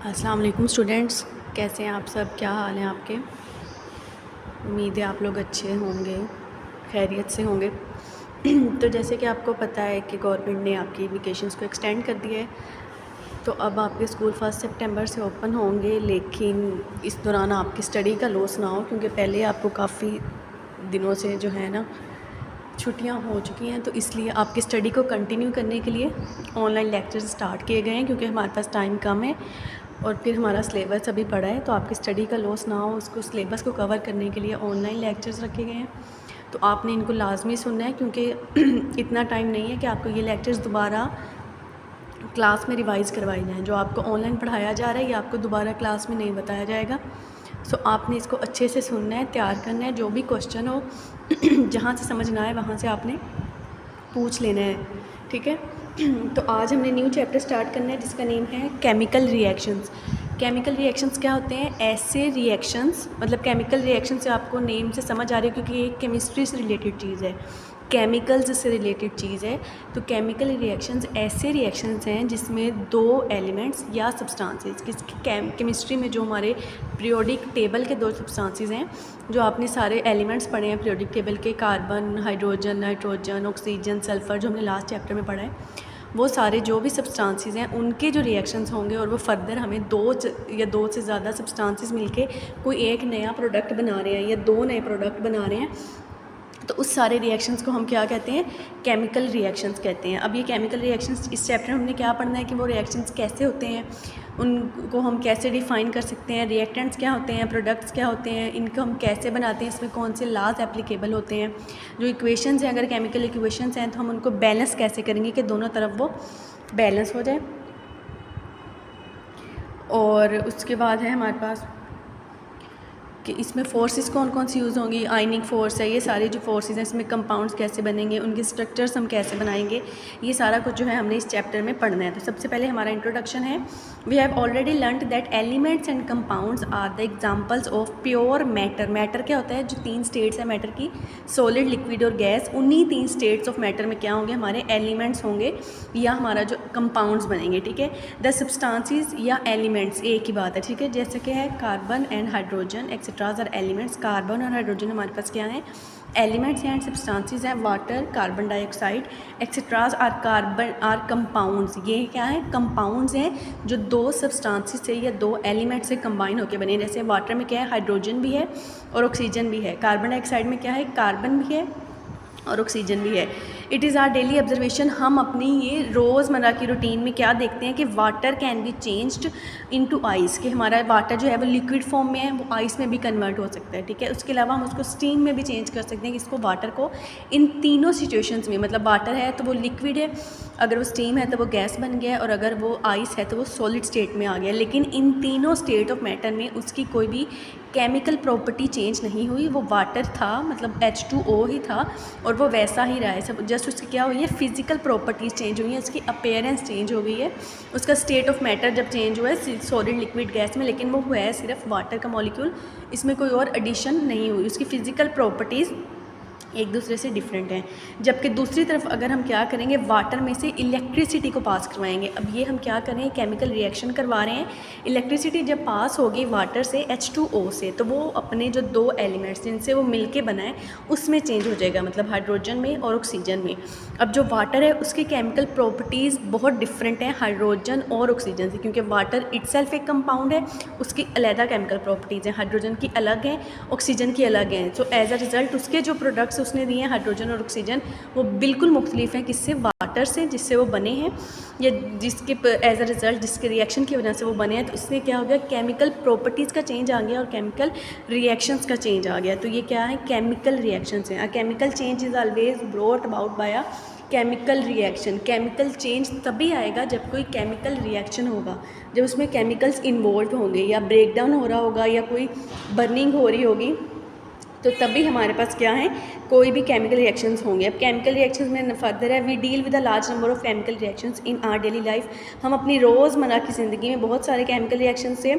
अस्सलाम वालेकुम स्टूडेंट्स, कैसे हैं आप सब? क्या हाल है आपके? उम्मीद है आप लोग अच्छे होंगे, खैरियत से होंगे। तो जैसे कि आपको पता है कि गवर्नमेंट ने आपकी वेकेशंस को एक्सटेंड कर दिया है, तो अब आपके स्कूल 1 सितंबर से ओपन होंगे। लेकिन इस दौरान आपकी स्टडी का लॉस ना हो, क्योंकि पहले आपको काफ़ी दिनों से जो है ना छुट्टियां हो चुकी हैं, तो इसलिए आपकी स्टडी को कंटिन्यू करने के लिए ऑनलाइन लेक्चर्स स्टार्ट किए गए हैं, क्योंकि हमारे पास टाइम कम है और फिर हमारा सिलेबस अभी पड़ा है। तो आपकी स्टडी का लॉस ना हो, उसको सिलेबस को कवर करने के लिए ऑनलाइन लेक्चर्स रखे गए हैं। तो आपने इनको लाजमी सुनना है, क्योंकि इतना टाइम नहीं है कि आपको ये लेक्चर्स दोबारा क्लास में रिवाइज़ करवाई जाएँ। जो आपको ऑनलाइन पढ़ाया जा रहा है ये आपको दोबारा क्लास में नहीं बताया जाएगा। सो आपने इसको अच्छे से सुनना है, तैयार करना है। जो भी क्वेश्चन हो जहाँ से समझ ना आए वहाँ से आपने पूछ लेना है, ठीक है। तो आज हमने न्यू चैप्टर स्टार्ट करना है जिसका नेम है केमिकल रिएक्शंस। केमिकल रिएक्शंस क्या होते हैं? ऐसे रिएक्शंस, मतलब केमिकल रिएक्शन से आपको नेम से समझ आ रही है, क्योंकि ये केमिस्ट्री से रिलेटेड चीज़ है, केमिकल्स से रिलेटेड चीज़ है। तो केमिकल रिएक्शंस ऐसे रिएक्शंस हैं जिसमें दो एलिमेंट्स या सब्सटेंसेस, केमिस्ट्री में जो हमारे पीरियोडिक टेबल के दो सब्सटेंसेस हैं, जो आपने सारे एलिमेंट्स पढ़े हैं पीरियोडिक टेबल के, carbon, hydrogen, nitrogen, oxygen, sulphur, जो हमने लास्ट चैप्टर में पढ़ा है, वो सारे जो भी सब्सटेंसेस हैं उनके जो रिएक्शंस होंगे, और वो फर्दर हमें दो से ज़्यादा सब्सटेंसेस मिलके कोई एक नया प्रोडक्ट बना रहे हैं या दो नए प्रोडक्ट बना रहे हैं, तो उस सारे रिएक्शंस को हम क्या कहते हैं? केमिकल रिएक्शंस कहते हैं। अब ये केमिकल रिएक्शंस इस चैप्टर में हमने क्या पढ़ना है कि वो रिएक्शंस कैसे होते हैं, उनको हम कैसे डिफ़ाइन कर सकते हैं, रिएक्टेंट्स क्या होते हैं, प्रोडक्ट्स क्या होते हैं, इनको हम कैसे बनाते हैं, इसमें कौन से लॉज एप्लीकेबल होते हैं, जो इक्वेशंस हैं, अगर केमिकल इक्वेशंस हैं तो हम उनको बैलेंस कैसे करेंगे कि दोनों तरफ वो बैलेंस हो जाए। और उसके बाद है हमारे पास कि इसमें फोर्सेस कौन कौन सी यूज़ होंगी। आयनिक फोर्स है, ये सारे जो फोर्सेस हैं, इसमें कंपाउंड्स कैसे बनेंगे, उनके स्ट्रक्चर्स हम कैसे बनाएंगे, ये सारा कुछ जो है हमने इस चैप्टर में पढ़ना है। तो सबसे पहले हमारा इंट्रोडक्शन है। We have already learned that elements and compounds are the examples of pure matter. Matter क्या होता है? जो तीन स्टेट्स है मैटर की, सॉलिड, लिक्विड और गैस, उन्हीं तीन स्टेट्स ऑफ मैटर में क्या होंगे? हमारे एलिमेंट्स होंगे या हमारा जो कंपाउंड्स बनेंगे, ठीक है। द सब्सटेंसेस या एलिमेंट्स एक ही बात है, ठीक है। जैसे कि है carbon and hydrogen etcetera are elements. Carbon और हाइड्रोजन हमारे पास क्या है? एलिमेंट्स एंड सब्सटेंसेस हैं। Water, carbon dioxide etcetera are compounds. ये क्या है? कंपाउंड्स हैं जो दो सब्सटेंसेस से या दो एलिमेंट से कंबाइन होकर बने। जैसे वाटर में क्या है? हाइड्रोजन भी है और ऑक्सीजन भी है। कार्बन डाइऑक्साइड में क्या है? कार्बन भी है और ऑक्सीजन भी है। It is our daily observation. हम अपनी ये रोज़मर्रा की रूटीन में क्या देखते हैं कि water can be changed into ice, कि हमारा वाटर जो है वो लिक्विड फॉर्म में है, वो आइस में भी कन्वर्ट हो सकता है, ठीक है। उसके अलावा हम उसको स्टीम में भी चेंज कर सकते हैं, कि इसको वाटर को इन तीनों सिचुएशंस में, मतलब वाटर है तो वो लिक्विड है, अगर वो स्टीम है तो वो गैस बन गया, और अगर वो आइस है तो वो सॉलिड स्टेट में आ गया। लेकिन इन तीनों स्टेट ऑफ मैटर में उसकी कोई भी केमिकल प्रॉपर्टी चेंज नहीं हुई। वो वाटर था, मतलब H2O ही था, और वो वैसा ही रहा है। सब जस्ट उसकी क्या हुई है? फिजिकल प्रॉपर्टीज़ चेंज हुई हैं, उसकी अपीयरेंस चेंज हो गई है, उसका स्टेट ऑफ मैटर जब चेंज हुआ है सॉलिड, लिक्विड, गैस में, लेकिन वो हुआ है सिर्फ वाटर का मॉलिक्यूल, इसमें कोई और एडिशन नहीं हुई। उसकी फ़िज़िकल प्रॉपर्टीज़ एक दूसरे से डिफरेंट हैं। जबकि दूसरी तरफ अगर हम क्या करेंगे, वाटर में से इलेक्ट्रिसिटी को पास करवाएंगे। अब ये हम क्या करें? केमिकल रिएक्शन करवा रहे हैं। इलेक्ट्रिसिटी जब पास होगी वाटर से H2O से, तो वो अपने जो दो एलिमेंट्स जिनसे वो मिलके बना है उसमें चेंज हो जाएगा, मतलब हाइड्रोजन में और ऑक्सीजन में। अब जो वाटर है उसकी केमिकल प्रॉपर्टीज़ बहुत डिफरेंट हैं हाइड्रोजन और ऑक्सीजन से, क्योंकि वाटर इटसेल्फ एक कंपाउंड है, उसकी अलग केमिकल प्रॉपर्टीज़ हैं। हाइड्रोजन की अलग हैं, ऑक्सीजन की अलग हैं। सो एज अ रिज़ल्ट उसके जो प्रोडक्ट्स उसने दिए हैं हाइड्रोजन और ऑक्सीजन, वो बिल्कुल मुख्तलिफ हैं किससे? वाटर से, जिससे वो बने हैं, या जिसके एज अ रिज़ल्ट जिसके रिएक्शन की वजह से वो बने हैं। तो इससे क्या हो गया? केमिकल प्रॉपर्टीज़ का चेंज आ गया और केमिकल रिएक्शंस का चेंज आ गया। तो ये क्या है? केमिकल रिएक्शंस हैं। A chemical change is always brought about by a chemical reaction. Chemical change तभी आएगा जब कोई केमिकल रिएक्शन होगा, जब उसमें केमिकल्स इन्वॉल्व होंगे, या ब्रेक डाउन हो रहा होगा, या कोई बर्निंग हो रही होगी, तो तभी हमारे पास क्या है? कोई भी केमिकल रिएक्शंस होंगे। अब केमिकल रिएक्शंस में फर्दर है, we deal with a large number of chemical reactions in our daily life. हम अपनी रोज़मर्रा की ज़िंदगी में बहुत सारे केमिकल रिएक्शंस से